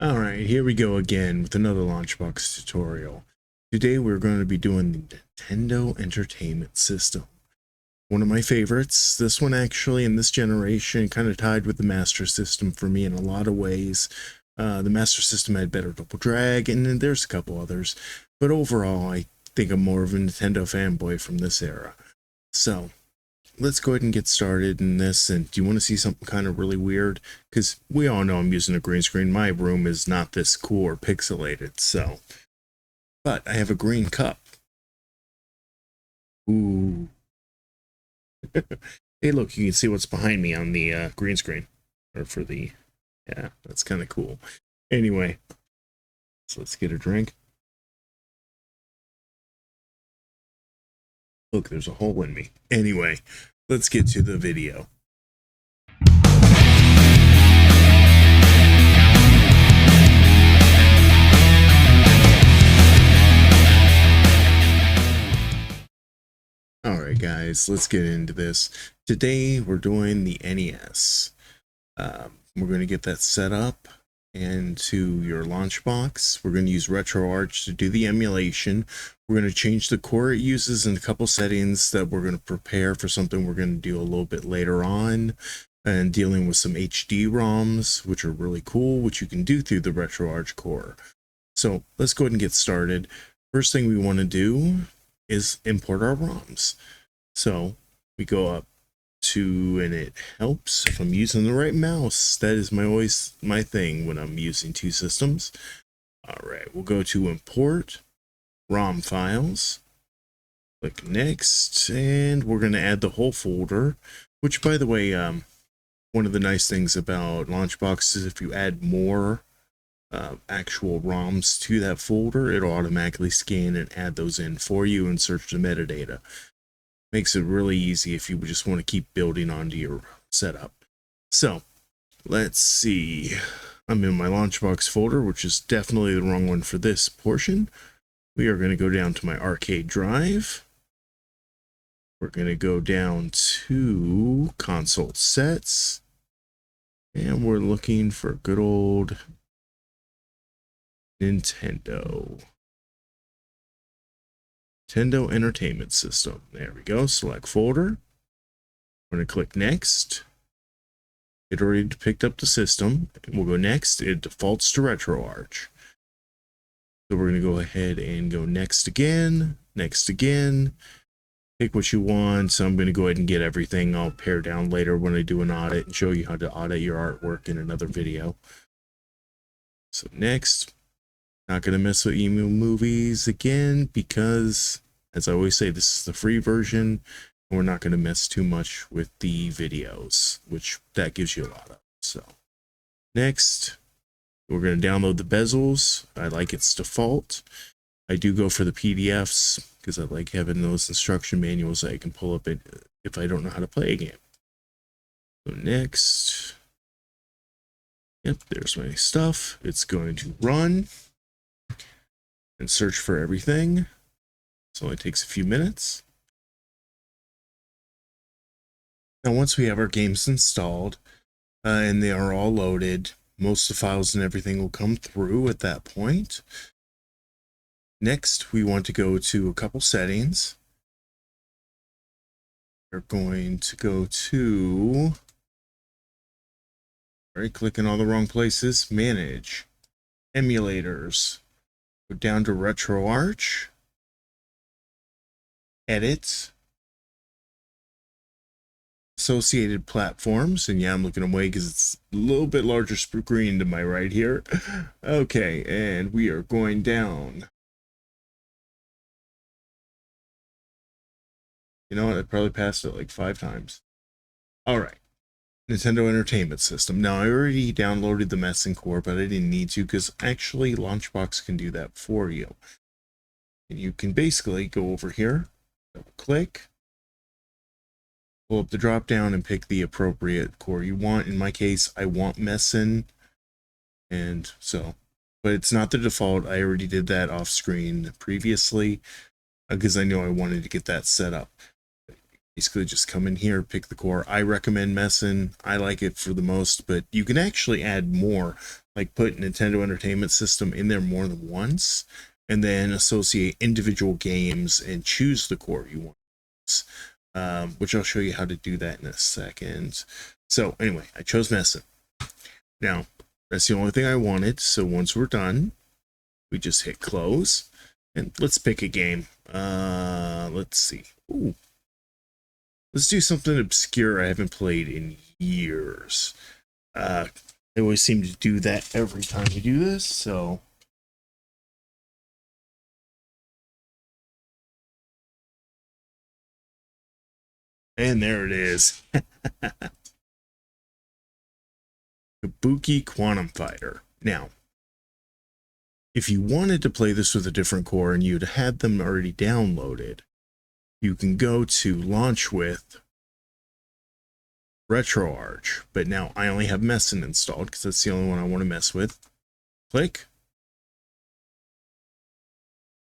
Alright, here we go again with another Launchbox tutorial. Today we're going to be doing the Nintendo Entertainment System. One of my favorites. This one actually in this generation kind of tied with the Master System for me in a lot of ways. The Master System had better double drag, and then there's a couple others. But overall, I think I'm more of a Nintendo fanboy from this era. So, let's go ahead and get started in this. And do you want to see something kind of really weird? Because we all know I'm using a green screen. My room is not this cool or pixelated, so. But I have a green cup. Ooh. Hey, look, you can see what's behind me on the green screen. Or for the, yeah, that's kind of cool. Anyway, so let's get a drink. Look, there's a hole in me. Anyway, let's get to the video. Alright guys, let's get into this. Today we're doing the NES. We're going to get that set up and to your Launchbox. We're going to use Retroarch to do the emulation. We're going to change the core it uses and a couple settings that we're going to prepare for something we're going to do a little bit later on, and dealing with some HD ROMs, which are really cool, which you can do through the Retroarch core. So let's go ahead and get started. First thing we want to do is import our ROMs. So we go up to, and it helps if I'm using the right mouse. That is always my thing when I'm using two systems. All right, we'll go to import ROM files, click next, and we're going to add the whole folder, which by the way, one of the nice things about Launchbox is if you add more actual ROMs to that folder, it'll automatically scan and add those in for you and search the metadata. Makes it really easy if you just want to keep building onto your setup. So let's see, I'm in my Launchbox folder, which is definitely the wrong one for this portion. We are going to go down to my arcade drive. We're going to go down to console sets, and we're looking for good old Nintendo Entertainment System. There we go. Select folder. We're going to click next. It already picked up the system. We'll go next. It defaults to Retroarch. So we're going to go ahead and go next again. Next again. Pick what you want. So I'm going to go ahead and get everything. I'll pare down later when I do an audit and show you how to audit your artwork in another video. So next. Not going to mess with emu movies again because, as I always say, this is the free version. And we're not going to mess too much with the videos, which that gives you a lot of. So next, we're going to download the bezels. I like its default. I do go for the PDFs because I like having those instruction manuals that I can pull up it if I don't know how to play a game. So next, yep, there's my stuff. It's going to run and search for everything. So it only takes a few minutes. Now once we have our games installed and they are all loaded, most of the files and everything will come through at that point. Next, we want to go to a couple settings. We're going to go to, right, clicking all the wrong places, manage, emulators. Go down to Retroarch, edit, associated platforms, and yeah, I'm looking away because it's a little bit larger screen to my right here. Okay, and we are going down. You know what, I probably passed it like 5 times. All right. Nintendo Entertainment System. Now, I already downloaded the messing core, but I didn't need to because actually Launchbox can do that for you. And you can basically go over here, double click, pull up the drop down and pick the appropriate core you want. In my case, I want Messin, and so, but it's not the default. I already did that off screen previously because I know I wanted to get that set up. Basically just come in here, pick the core. I recommend messing. I like it for the most, but you can actually add more, like put Nintendo Entertainment System in there more than once, and then associate individual games and choose the core you want, which I'll show you how to do that in a second. So anyway, I chose messing. Now, that's the only thing I wanted, so once we're done, we just hit close, and let's pick a game. Let's see. Ooh. Let's do something obscure I haven't played in years. I always seem to do that every time we do this, so... And there it is. Kabuki Quantum Fighter. Now, if you wanted to play this with a different core and you'd had them already downloaded, you can go to Launch with Retroarch, but now I only have Messin installed because that's the only one I want to mess with. Click.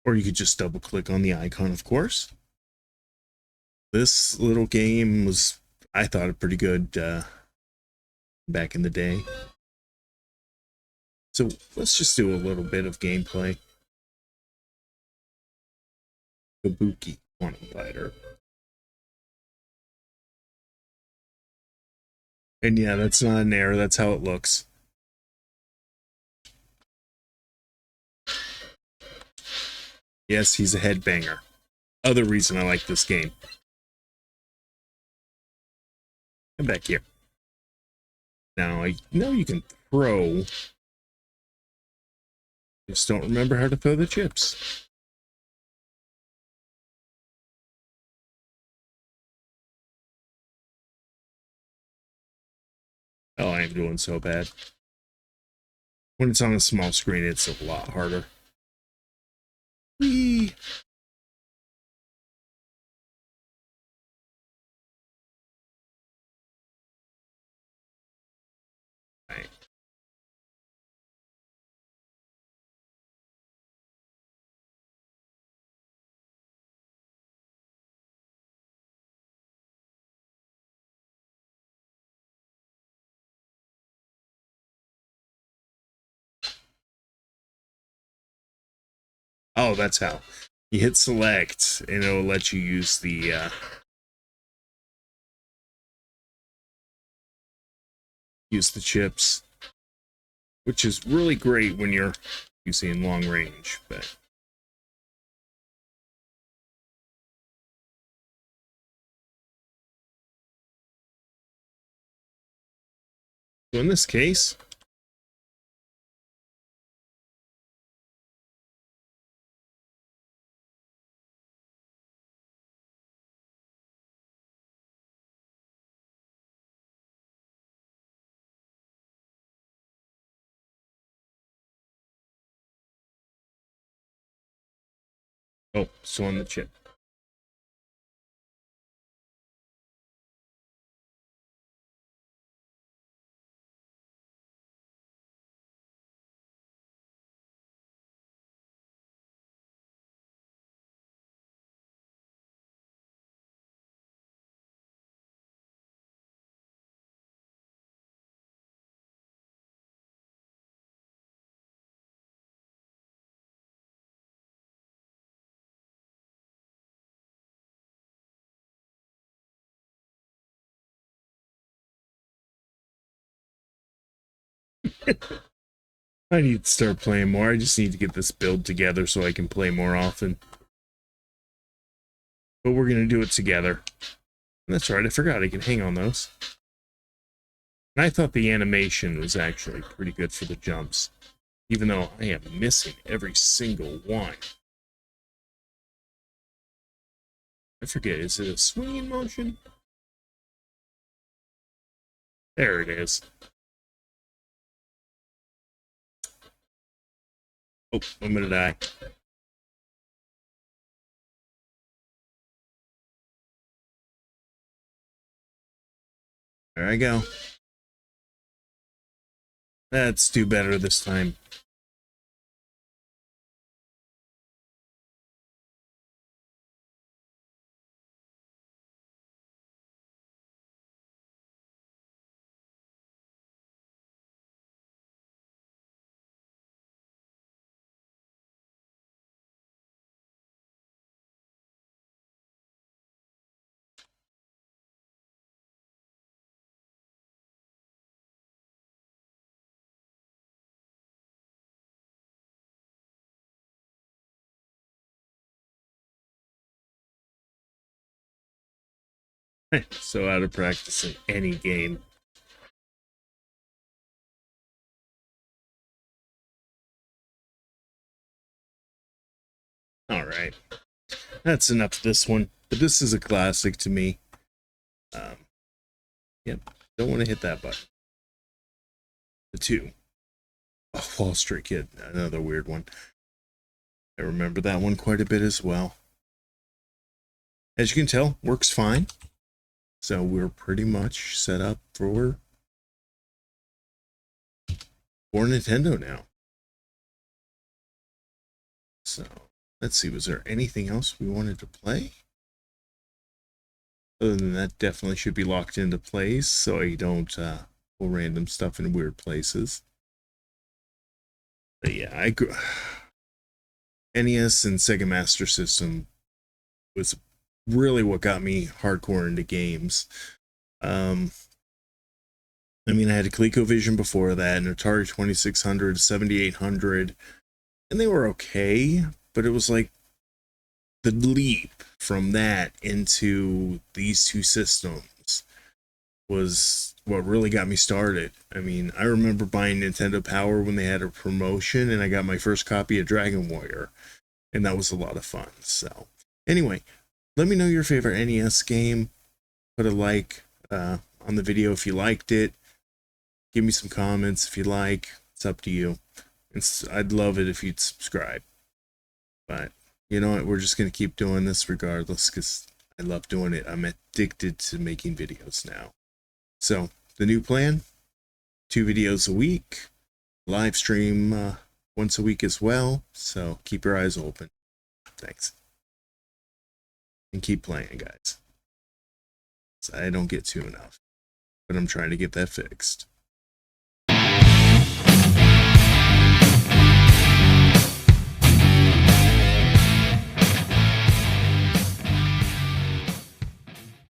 Or you could just double click on the icon, of course. This little game was, I thought, pretty good back in the day. So let's just do a little bit of gameplay. Kabuki Quantum Fighter. And yeah, that's not an error, that's how it looks. Yes, he's a headbanger. Other reason I like this game. Come back here. Now, I know you can throw. Just don't remember how to throw the chips. Oh, I am doing so bad. When it's on a small screen, it's a lot harder. Whee! Right. Oh, that's how. You hit select, and it'll let you use the chips, which is really great when you're using long range. But so in this case, oh, so on the chip. I need to start playing more. I just need to get this build together so I can play more often. But we're going to do it together. That's right, I forgot I can hang on those. And I thought the animation was actually pretty good for the jumps, even though I am missing every single one. I forget, is it a swinging motion? There it is. Oh, I'm gonna die. There I go. Let's do better this time. So out of practice in any game. All right, that's enough of this one. But this is a classic to me. Um, yep, don't want to hit that button. The 2. Oh, Wall Street Kid, another weird one. I remember that one quite a bit as well. As you can tell, works fine. So we're pretty much set up for Nintendo now. So let's see, was there anything else we wanted to play? Other than that, definitely should be locked into place so I don't pull random stuff in weird places. But yeah, NES and Sega Master System was really what got me hardcore into games. I mean, I had a ColecoVision before that, an Atari 2600, 7800, and they were okay, but it was like the leap from that into these two systems was what really got me started. I mean, I remember buying Nintendo Power when they had a promotion, and I got my first copy of Dragon Warrior, and that was a lot of fun. So, anyway, let me know your favorite NES game. Put a like on the video if you liked it. Give me some comments if you like. It's up to you. I'd love it if you'd subscribe. But you know what? We're just going to keep doing this regardless because I love doing it. I'm addicted to making videos now. So the new plan, 2 videos a week, live stream once a week as well. So keep your eyes open. Thanks. And keep playing, guys. I don't get to enough, but I'm trying to get that fixed.